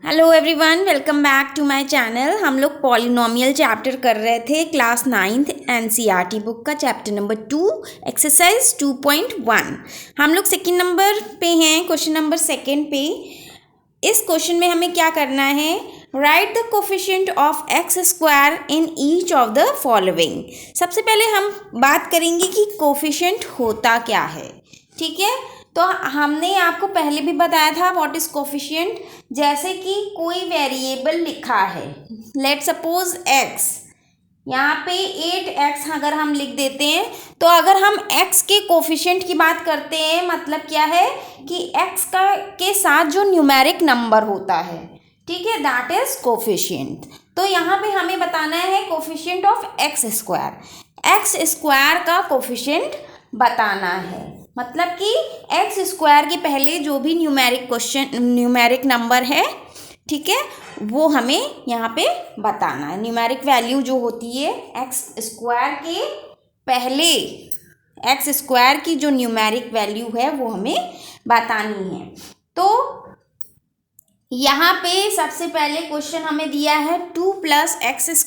Hello everyone, welcome back to my channel. हम लोग polynomial chapter कर रहे थे क्लास 9th एनसीईआरटी बुक का चैप्टर नंबर 2 एक्सरसाइज 2.1। हम लोग सेकंड नंबर पे हैं, क्वेश्चन नंबर सेकंड पे। इस क्वेश्चन में हमें क्या करना है, right the coefficient of x square in each of the following. सबसे पहले हम बात करेंगे कि कोफिशिएंट होता क्या है। ठीक है, तो हमने आपको पहले भी बताया था व्हाट इज कोफिशिएंट। जैसे कि कोई वेरिएबल लिखा है, लेट सपोज x, यहाँ पे 8x अगर हम लिख देते हैं, तो अगर हम x के कोफिशिएंट की बात करते हैं, मतलब क्या है कि x का के साथ जो न्यूमेरिक नंबर होता है, ठीक है, दैट इज कोफिशिएंट। तो यहाँ पे हमें बताना है कोफिशिएंट ऑफ एक्स स्क्वायर का कोफिशिएंट बताना है। मतलब कि एक्स स्क्वायर के पहले जो भी न्यूमेरिक नंबर है, ठीक है, वो हमें यहाँ पे बताना है। न्यूमेरिक वैल्यू जो होती है एक्स स्क्वायर के पहले, एक्स स्क्वायर की जो न्यूमेरिक वैल्यू है वो हमें बतानी है। तो यहाँ पे सबसे पहले क्वेश्चन हमें दिया है 2 + x²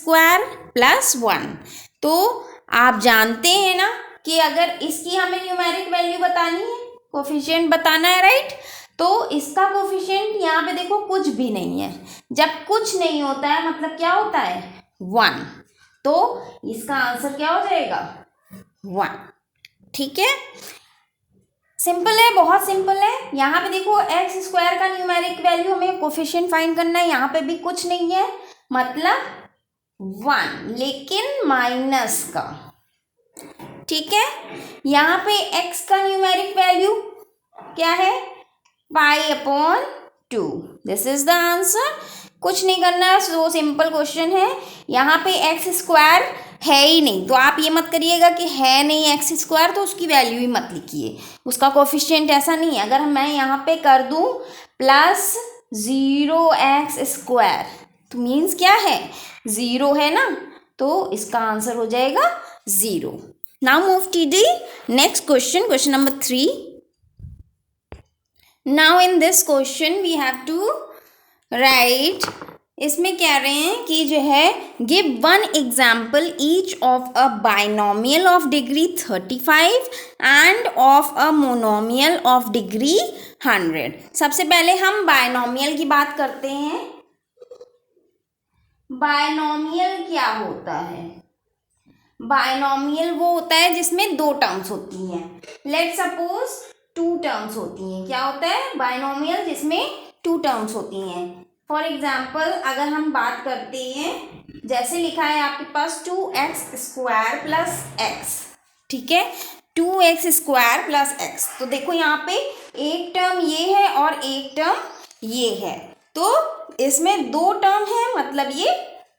+ 1। तो आप जानते हैं ना कि अगर इसकी हमें न्यूमेरिक वैल्यू बतानी है, कोफिशिएंट बताना है, राइट। तो इसका कोफिशिएंट यहाँ पे देखो कुछ भी नहीं है। जब कुछ नहीं होता है मतलब क्या होता है, 1। तो इसका आंसर क्या हो जाएगा, 1। ठीक है, सिंपल है, बहुत सिंपल है। यहाँ पे देखो एक्स स्क्वायर का न्यूमेरिक वैल्यू हमें कोफिशिएंट फाइंड करना है। यहाँ पे भी कुछ नहीं है मतलब 1, लेकिन माइनस का। ठीक है, यहाँ पे x का न्यूमेरिक वैल्यू क्या है, π/2। This is the answer. कुछ नहीं करना है, सो सिंपल क्वेश्चन है। यहाँ पे एक्स स्क्वायर है ही नहीं, तो आप ये मत करिएगा कि है नहीं एक्स स्क्वायर तो उसकी वैल्यू ही मत लिखिए, उसका कोफिशिएंट ऐसा नहीं है। अगर मैं यहाँ पे कर दूँ +0x², तो मीन्स क्या है, 0 है ना, तो इसका आंसर हो जाएगा 0। Now move to the next question, question number 3. Now in this question we have to write, इसमें कह रहे हैं कि जो है give one example each of a binomial of degree 35 and of a monomial of degree 100। सबसे पहले हम बायनोमियल की बात करते हैं। बायनोमियल क्या होता है, बायनोमियल वो होता है जिसमें 2 टर्म्स होती हैं। लेट सपोज 2 टर्म्स होती हैं। क्या होता है, बायनोमियल जिसमें 2 टर्म्स होती हैं। फॉर एग्जाम्पल अगर हम बात करते हैं, जैसे लिखा है आपके पास 2x² + x, ठीक है, 2x² + x। तो देखो यहाँ पे एक टर्म ये है और एक टर्म ये है, तो इसमें 2 टर्म है, मतलब ये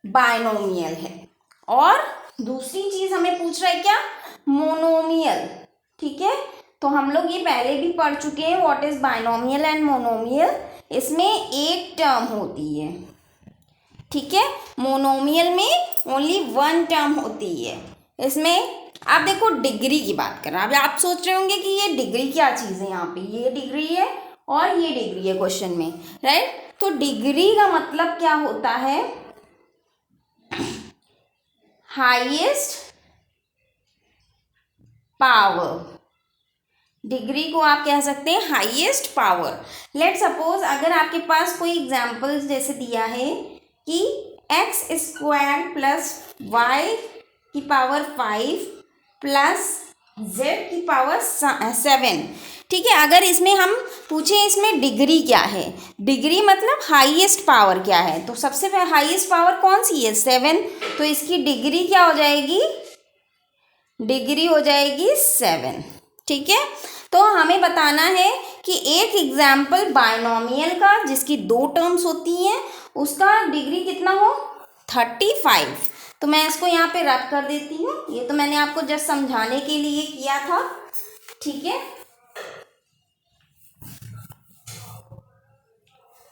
बायनोमियल है। और दूसरी चीज हमें पूछ रहा है क्या, मोनोमियल। ठीक है, तो हम लोग ये पहले भी पढ़ चुके हैं what is binomial and monomial. इसमें एक टर्म होती है, ठीक है, मोनोमियल में ओनली 1 टर्म होती है। इसमें आप देखो डिग्री की बात कर रहे हैं। अब आप सोच रहे होंगे कि ये डिग्री क्या चीज़ है, यहाँ पे ये डिग्री है और ये डिग्री है क्वेश्चन में, राइट। तो डिग्री का मतलब क्या होता है, हाईएस्ट पावर। डिग्री को आप कह सकते हैं हाईएस्ट पावर। लेट सपोज अगर आपके पास कोई एग्जाम्पल जैसे दिया है कि x² + y⁵ + z⁵7, ठीक है। अगर इसमें हम पूछे इसमें डिग्री क्या है, डिग्री मतलब हाईएस्ट पावर क्या है, तो सबसे हाईएस्ट पावर कौन सी है, 7। तो इसकी डिग्री क्या हो जाएगी, डिग्री हो जाएगी 7। ठीक है, तो हमें बताना है कि एक एग्जाम्पल बायनोमियल का जिसकी 2 टर्म्स होती हैं उसका डिग्री कितना हो, 35। तो मैं इसको यहाँ पे रख कर देती हूँ, ये तो मैंने आपको जस्ट समझाने के लिए किया था। ठीक है,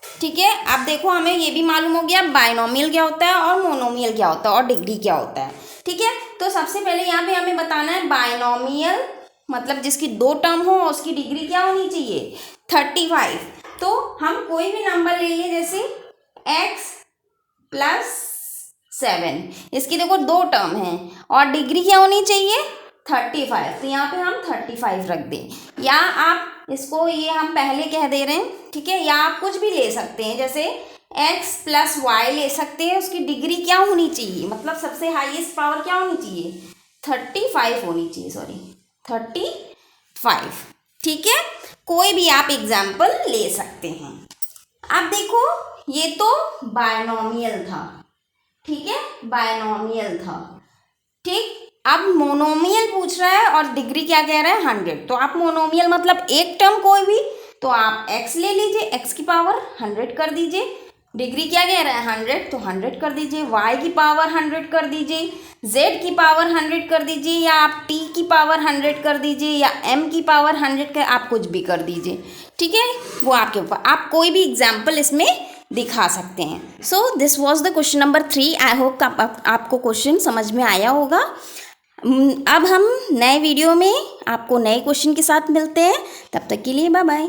ठीक है, अब देखो हमें ये भी मालूम हो गया बायनोमियल क्या होता है और मोनोमियल क्या होता है और डिग्री क्या होता है। ठीक है, तो सबसे पहले यहाँ पे हमें बताना है बायनोमियल मतलब जिसकी 2 टर्म हो और उसकी डिग्री क्या होनी चाहिए, 35। तो हम कोई भी नंबर ले लें, जैसे x प्लस 7। इसकी देखो 2 टर्म हैं और डिग्री क्या होनी चाहिए 35, तो यहाँ पे हम 35 रख दें, या आप इसको ये हम पहले कह दे रहे हैं, ठीक है। या आप कुछ भी ले सकते हैं, जैसे x प्लस वाई ले सकते हैं, उसकी डिग्री क्या होनी चाहिए, मतलब सबसे हाईएस्ट पावर क्या होनी चाहिए 35 होनी चाहिए, सॉरी 35, ठीक है। कोई भी आप एग्जाम्पल ले सकते हैं। अब देखो ये तो बायनोमियल था, ठीक है, बायनोमियल था, ठीक। अब मोनोमियल पूछ रहा है और डिग्री क्या कह रहा है 100, तो आप मोनोमियल मतलब एक टर्म कोई भी, तो आप x ले लीजिए, x की पावर 100 कर दीजिए, डिग्री क्या कह रहा है 100, तो 100 कर दीजिए, y की पावर 100 कर दीजिए, z की पावर 100 कर दीजिए, या आप t की पावर 100 कर दीजिए, या m की पावर 100 कर, आप कुछ भी कर दीजिए, ठीक है, वो आपके ऊपर, आप कोई भी एग्जाम्पल इसमें दिखा सकते हैं। So this was the question number 3। I hope आपको क्वेश्चन समझ में आया होगा। अब हम नए वीडियो में आपको नए क्वेश्चन के साथ मिलते हैं, तब तक के लिए बाय बाय।